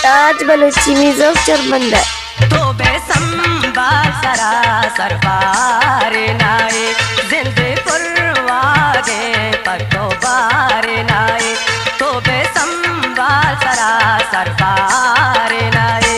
ताज बलूची मिजोक चरबंद तो बेसंबाल सरासर बारे नाए जिंदे पुरवागे पर तो बारे नाए तो बेसंबाल सरासर बारे नाए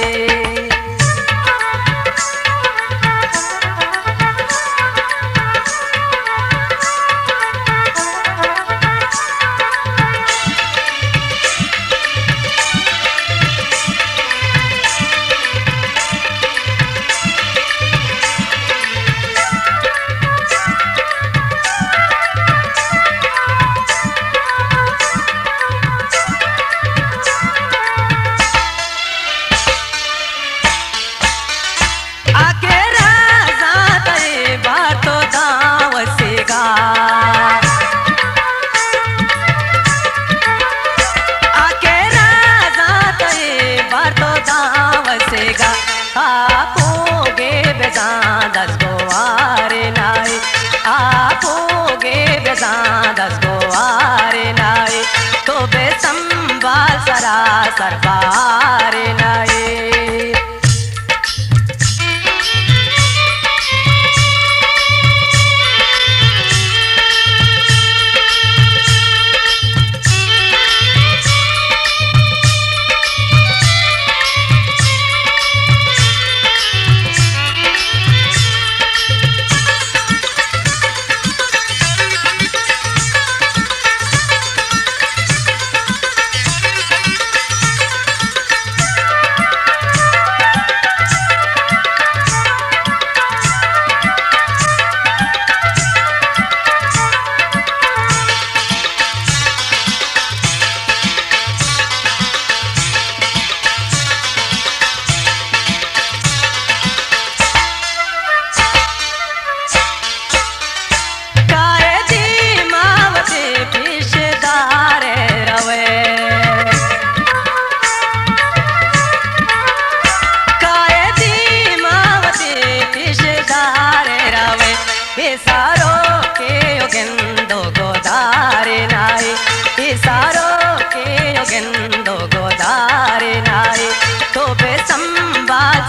आपोगे बेजादस गोवारे नाए आपोगे बेजादस गोवारे नाए तो बेसंबाल सरासर बारे नाए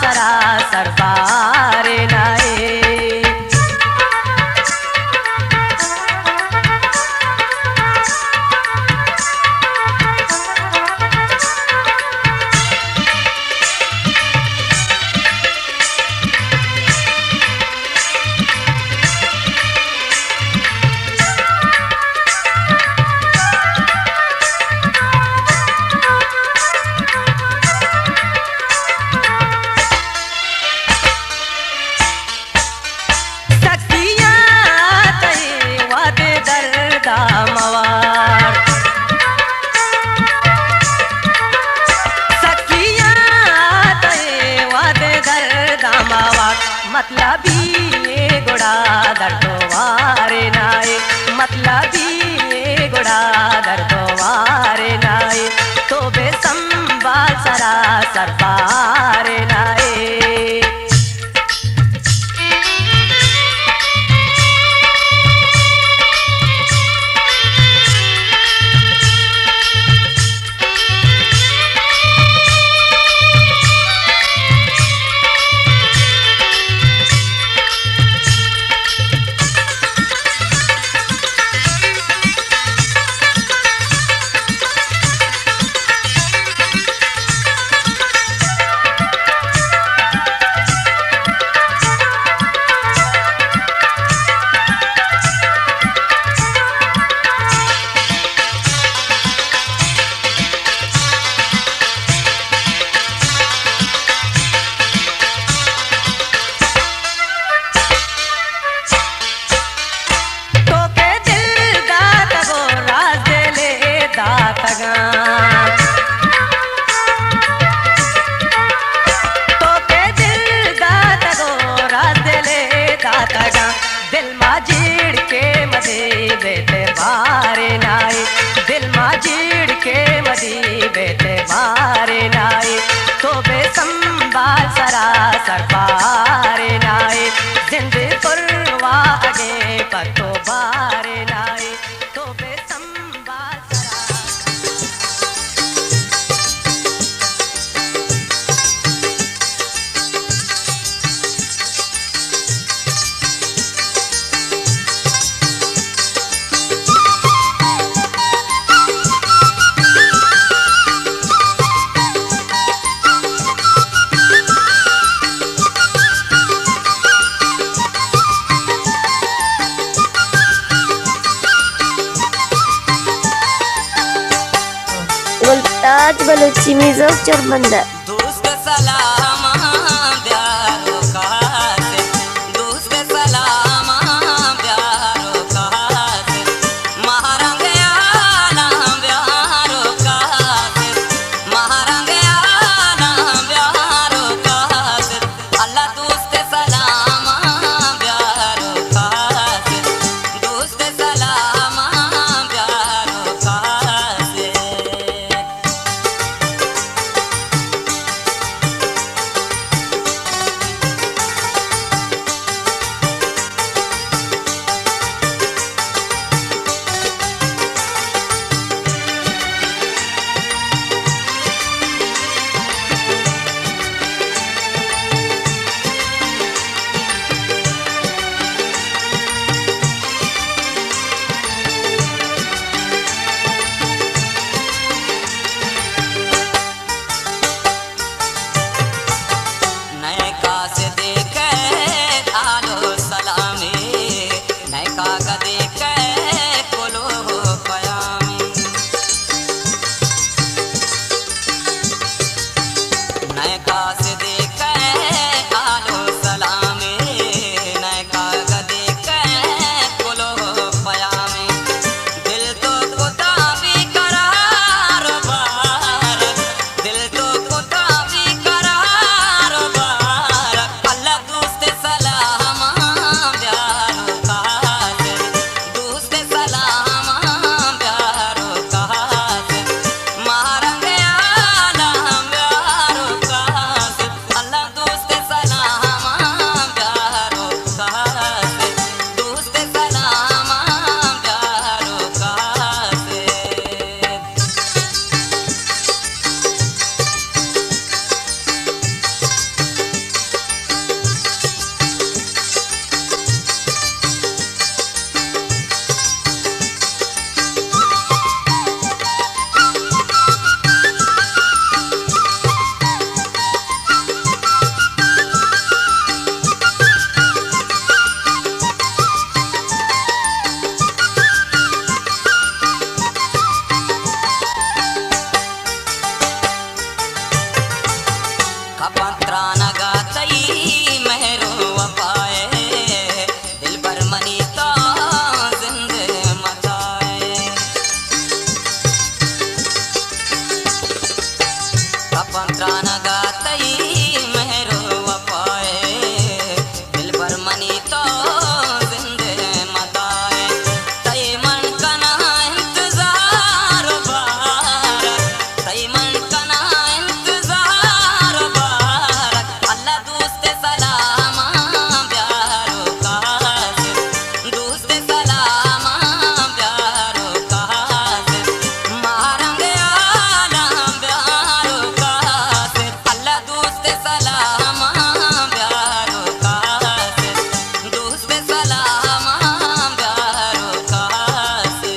सरासर बारे नाए मतलबी ये गुड़ा दर्दोवारे नाए मतलबी ये गुड़ा दर्दोवारे नाए तो बेसंबाल सरासर बारे नाए बेटे बारे नाए दिल माजीड़ के मदी बेटे बारे नाए तो बेसंबाल सरासर बारे नाए जिंदे पुरवा आगे पतो बारे नाए तो बेसंबाल राज बलोची मिजोक चरबंदा दोस्त सलाम प्यारो कासे दोस्त सलाम प्यारो कासे महारंग आलम प्यारो कासे महारंग आलम प्यारो कासे अल्लाह दोस्त सलाम प्यारो कासे दोस्त सलाम प्यारो कासे नयका से देखे आलो सलामी नयका का देखे कोलो पयामी नयका से देखे आलो सलामी नयका का देखे कोलो पयामी दिल तो कुता भी करार बार दिल तो कुता भी करार बार अल्लाह दोस्त सलाम प्यारो कासे दोस्त सलाम प्यारो कासे महारंग आलम प्यारो कासे अल्लाह दोस्त सलाम प्यारो कासे दोस्त सलाम प्यारो कासे कपंत्रा नगातई मेहरो वफाए दिल पर मनीता जिंदे मचाए कपंत्रा नगातई मेहरो वफाए दिल पर मनीता जिंदे मचाए तय मन कना इंतजार बार तय मन कना इंतजार बार अल्लाह दोस्त सलाम प्यारो कासे दोस्त सलाम प्यारो कासे महारंग आलम प्यारो कासे अल्लाह दोस्त सलाम प्यारो कासे दोस्त सलाम प्यारो कासे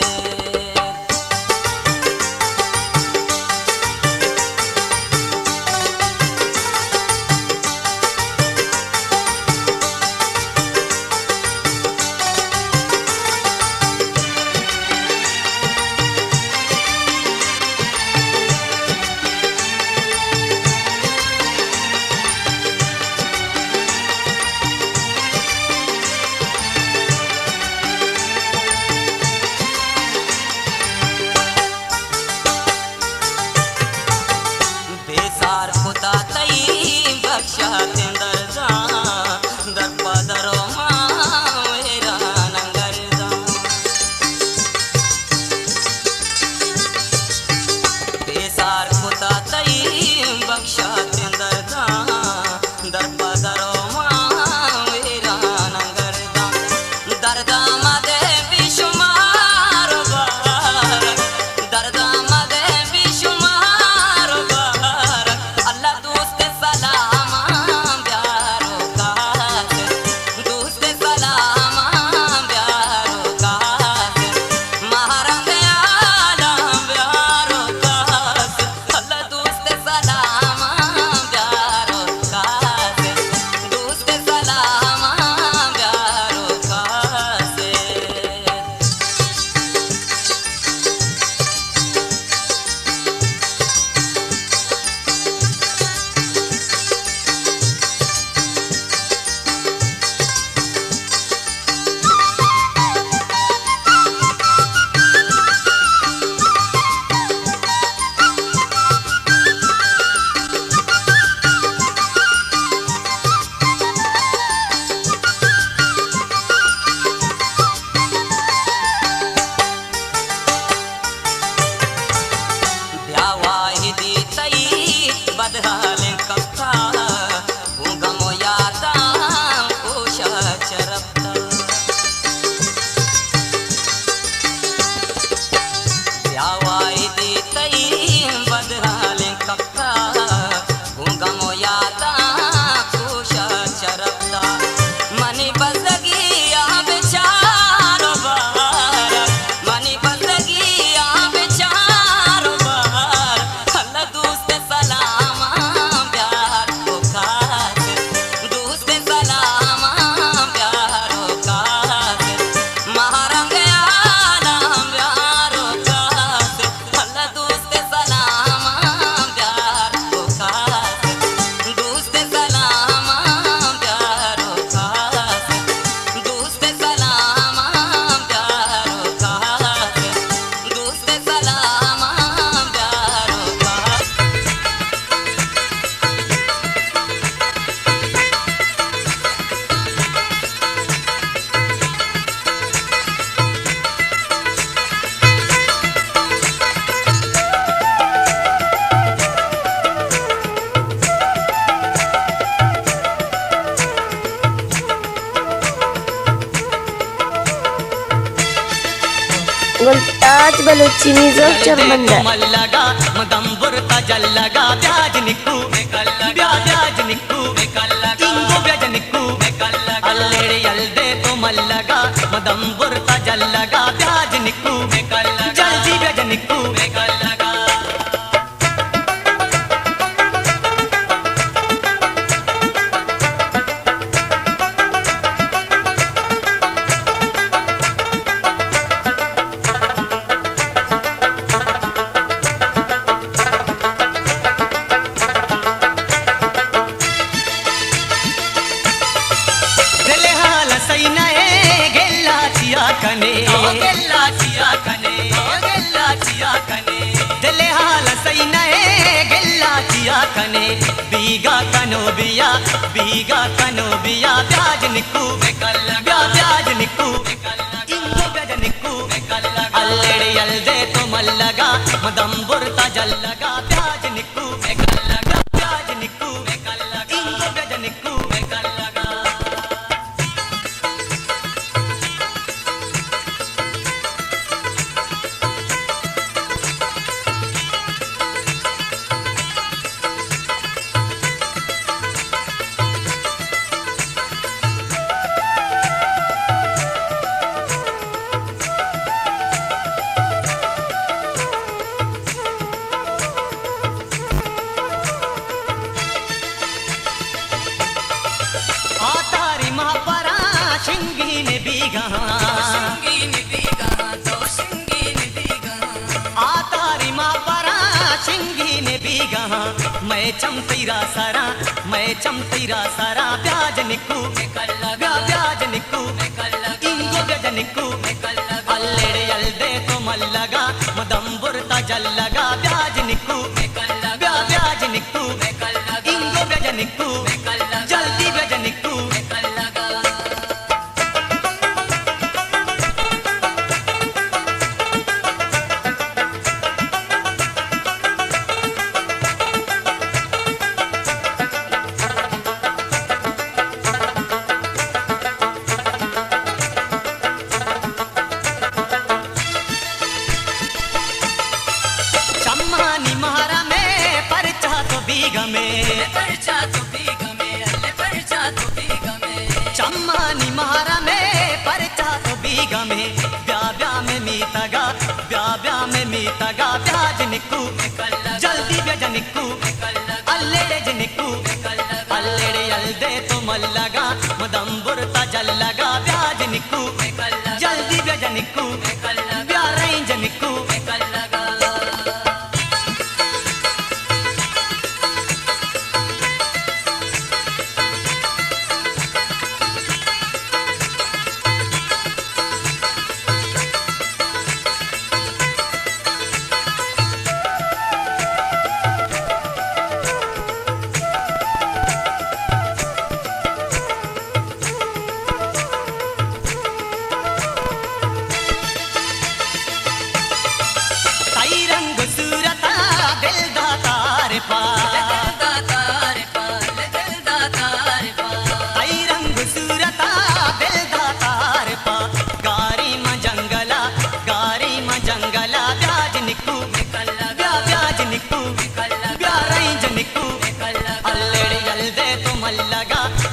बेसार खुदा तई बख्शा तेंदर जा दरपा दरो मेरा नंगर जा बेसार खुदा तई बख्शा तेंदर जा दरपा दरो मेरा नंगर जा दर्दा मदे बेशुमार बार दर्दा मदे बेशुमार बार अल्लाह दोस्त सलाम बलूची म्यूजिक चरमंदा मल्लगा मदंबुर तजल्लगा ब्याज निक्कू ब्याज निक्कू इंगो ब्याज निक्कू अल्लेड़े यल्दे तो मल्लगा मदंबुर तजल्लगा ब्याज निक्कू जल्दी ब्याज निक्कू कने गेल्ला चिया कने दिले हाल सही नए गेल्ला चिया कने बीगा कनो बिया ब्याज निक्कू ब्याज निक्कू इंगो ब्याज निक्कू अल्लेड़े यल्दे तो मल्लगा मदंबुर तजल्लगा ब्याज निक्कू ब्याज निक्कू इंगो ब्याज निक्कू मैं चमतीरा सारा ब्याज निक्कू ब्याज निक्कू इंगो ब्याज निक्कू अल्लेड़े यल्दे तो मल्लगा मदंबुर तजल्लगा ब्याज निक्कू ब्याज निक्कू इंगो ब्याज निक्कू जल्दी ब्याज निक्कू चम्मानी महारा में परचा तो बीगा में ब्या में मीतगा ब्याज निक्कू जल्दी ब्याज निक्कू अल्लेड़े निक्कू अल्लेड़े यल्दे तो मल्लगा मदंबुर तजल्लगा ब्याज निक्कू जल्दी ब्याज निक्कू ब्या रेंज निक्कू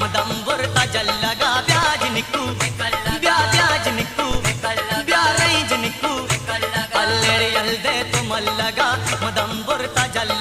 मदंबुर तजल्लगा ब्याज निक्कू ब्याज निक्कू ब्या रेंज निक्कू अल्लेड़े यल्दे तो मल्लगा मदंबुर तजल्लगा